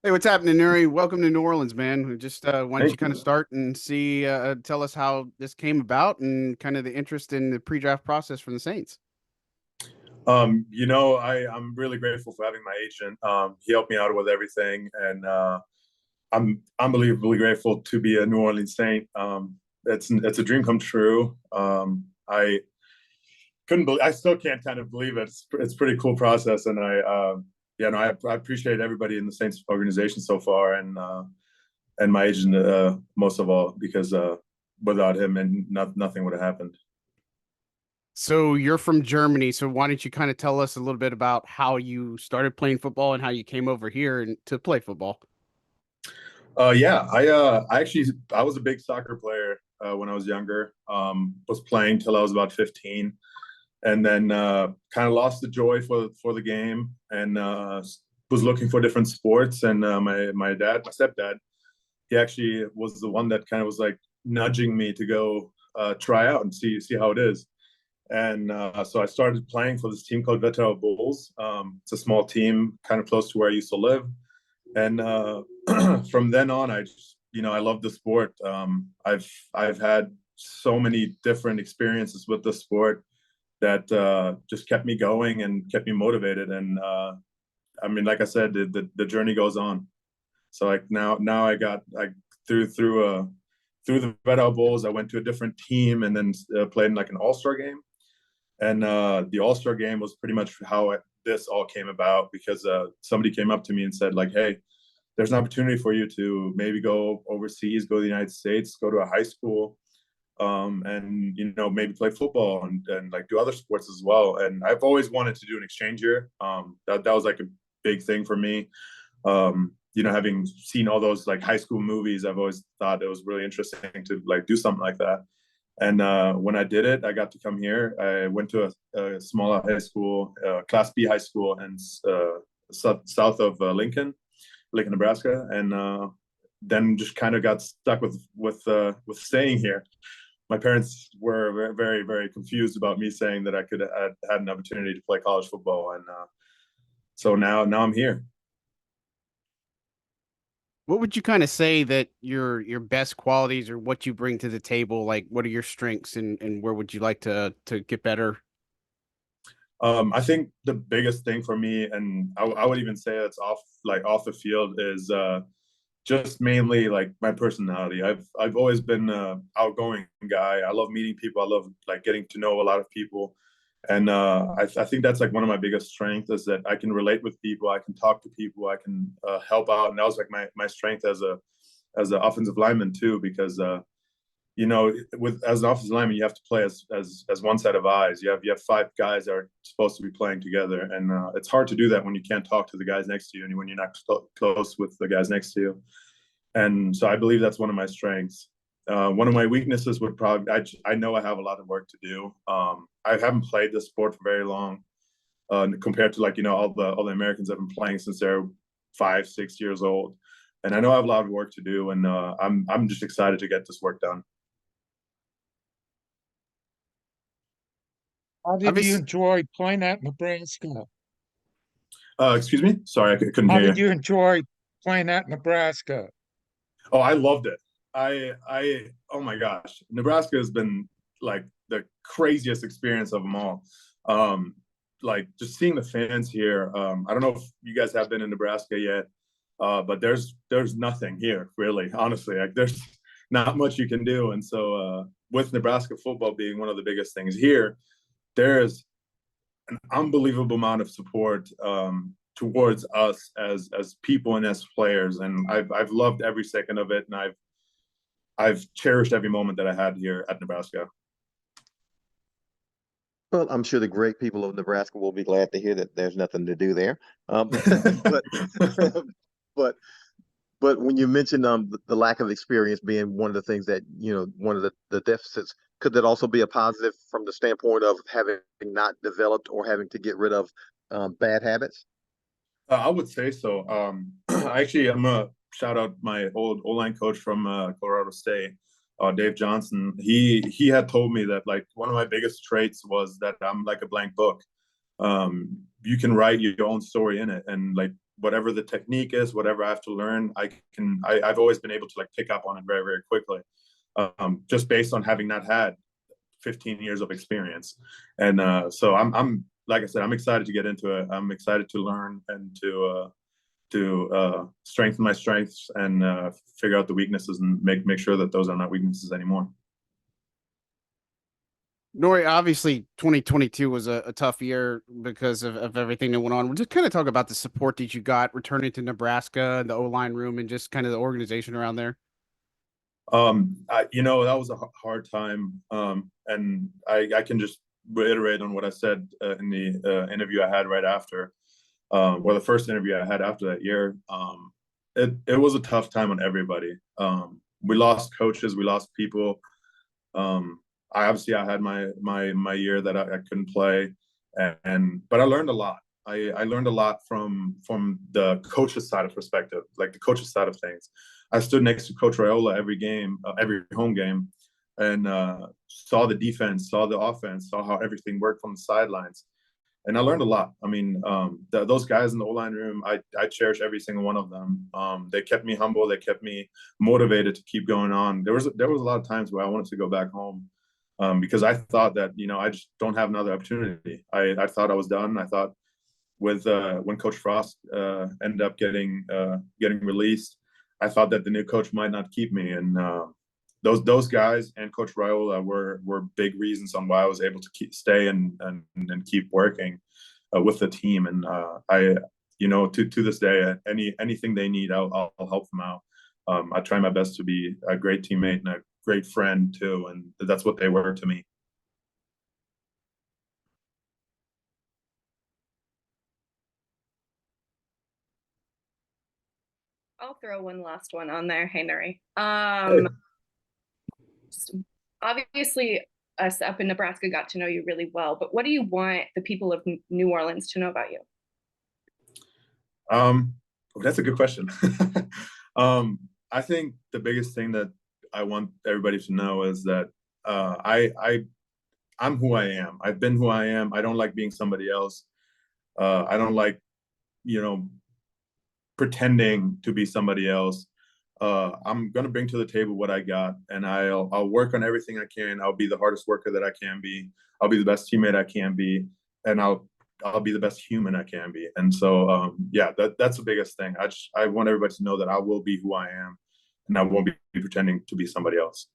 Hey, what's happening, Nouri? Welcome to New Orleans, man. We just why don't you Thank kind of you. start and see, tell us how this came about and kind of the interest in the pre-draft process from the Saints. I'm really grateful for having my agent. He helped me out with everything, and I'm unbelievably grateful to be a New Orleans Saint. It's a dream come true. I couldn't believe, I still can't kind of believe it. It's a pretty cool process, and I appreciate everybody in the Saints organization so far, and my agent most of all, because without him, and nothing would have happened. So you're from Germany, so why don't you kind of tell us a little bit about how you started playing football and how you came over here and to play football? Yeah, I was a big soccer player when I was younger. Was playing till I was about 15, and then kind of lost the joy for the game, and was looking for different sports. And my stepdad, he actually was the one that kind of was like nudging me to go try out and see how it is. And so I started playing for this team called Veteran Bulls. It's a small team, kind of close to where I used to live. And from then on, I love the sport. I've had so many different experiences with the sport that just kept me going and kept me motivated. And I mean, like I said, the journey goes on. So like now I got like through the Red Out Bulls, I went to a different team and then played in like an All-Star game. And the All-Star game was pretty much this all came about because somebody came up to me and said like, "Hey, there's an opportunity for you to maybe go overseas, go to the United States, go to a high school, and maybe play football and like do other sports as well." And I've always wanted to do an exchange year. That was like a big thing for me. Having seen all those like high school movies, I've always thought it was really interesting to like do something like that. And when I did it, I got to come here. I went to a smaller high school, Class B high school, and south of Lincoln, Nebraska, and then just kind of got stuck with staying here. My parents were very, very confused about me saying that I could had an opportunity to play college football, and so now I'm here. What would you kind of say that your best qualities or what you bring to the table? Like, what are your strengths and where would you like to get better? I think the biggest thing for me, and I would even say it's off the field, is just mainly like my personality. I've always been an outgoing guy. I love meeting people. I love like getting to know a lot of people, and I think that's like one of my biggest strengths is that I can relate with people. I can talk to people. I can help out, and that was like my strength as an offensive lineman too, because with as an offensive lineman, you have to play as one set of eyes. You have five guys that are supposed to be playing together, and it's hard to do that when you can't talk to the guys next to you and when you're not close with the guys next to you. And so I believe that's one of my strengths. One of my weaknesses would probably I know I have a lot of work to do. I haven't played this sport for very long compared to like all the Americans that have been playing since they're 5, 6 years old. And I know I have a lot of work to do, and I'm just excited to get this work done. How did you Obviously, enjoy playing at Nebraska? Excuse me, sorry, I couldn't How hear did you. you enjoy playing at Nebraska? Oh, I loved it. Oh my gosh, Nebraska has been like the craziest experience of them all. Um, like just seeing the fans here. I don't know if you guys have been in Nebraska yet, but there's nothing here really. Honestly, like there's not much you can do. And so with Nebraska football being one of the biggest things here, there's an unbelievable amount of support towards us as people and as players, and I've loved every second of it, and I've cherished every moment that I had here at Nebraska. Well, I'm sure the great people of Nebraska will be glad to hear that there's nothing to do there. But but but when you mentioned the lack of experience being one of the things that one of the deficits, could that also be a positive from the standpoint of having not developed or having to get rid of bad habits? I would say so. Actually, I'm gonna shout out my old O-line coach from Colorado State, Dave Johnson. He had told me that like one of my biggest traits was that I'm like a blank book. You can write your own story in it, and like whatever the technique is, whatever I have to learn, I've always been able to like pick up on it very, very quickly, just based on having not had 15 years of experience. And so I'm like I said, I'm excited to get into it. I'm excited to learn and to strengthen my strengths and figure out the weaknesses and make sure that those are not weaknesses anymore. Nouri, obviously 2022 was a tough year because of everything that went on. We'll just kind of talk about the support that you got returning to Nebraska and the O-line room and just kind of the organization around there. You know, that was a hard time. And I can just reiterate on what I said in the interview I had right after, or the first interview I had after that year. It was a tough time on everybody. We lost coaches, we lost people. I had my year that I couldn't play, but I learned a lot. I learned a lot from the coach's side of perspective, like the coach's side of things. I stood next to Coach Raiola every game, every home game, and saw the defense, saw the offense, saw how everything worked from the sidelines, and I learned a lot. I mean, those guys in the O-line room, I cherish every single one of them. They kept me humble, they kept me motivated to keep going on. There was a lot of times where I wanted to go back home. Because I thought that, you know, I just don't have another opportunity. I thought I was done. I thought with when Coach Frost ended up getting released, I thought that the new coach might not keep me. And those guys and Coach Raiola were big reasons on why I was able to stay and keep working with the team. And you know, to this day, anything they need, I'll help them out. I try my best to be a great teammate and a great friend too, and that's what they were to me. I'll throw one last one on there. Hey, Nouri. Obviously, us up in Nebraska got to know you really well, but what do you want the people of New Orleans to know about you? That's a good question. I think the biggest thing that I want everybody to know is that I'm who I am. I've been who I am. I don't like being somebody else. I don't like, you know, pretending to be somebody else. I'm gonna bring to the table what I got, and I'll work on everything I can. I'll be the hardest worker that I can be. I'll be the best teammate I can be, and I'll be the best human I can be. And so, yeah, that's the biggest thing. I want everybody to know that I will be who I am, and I won't be pretending to be somebody else.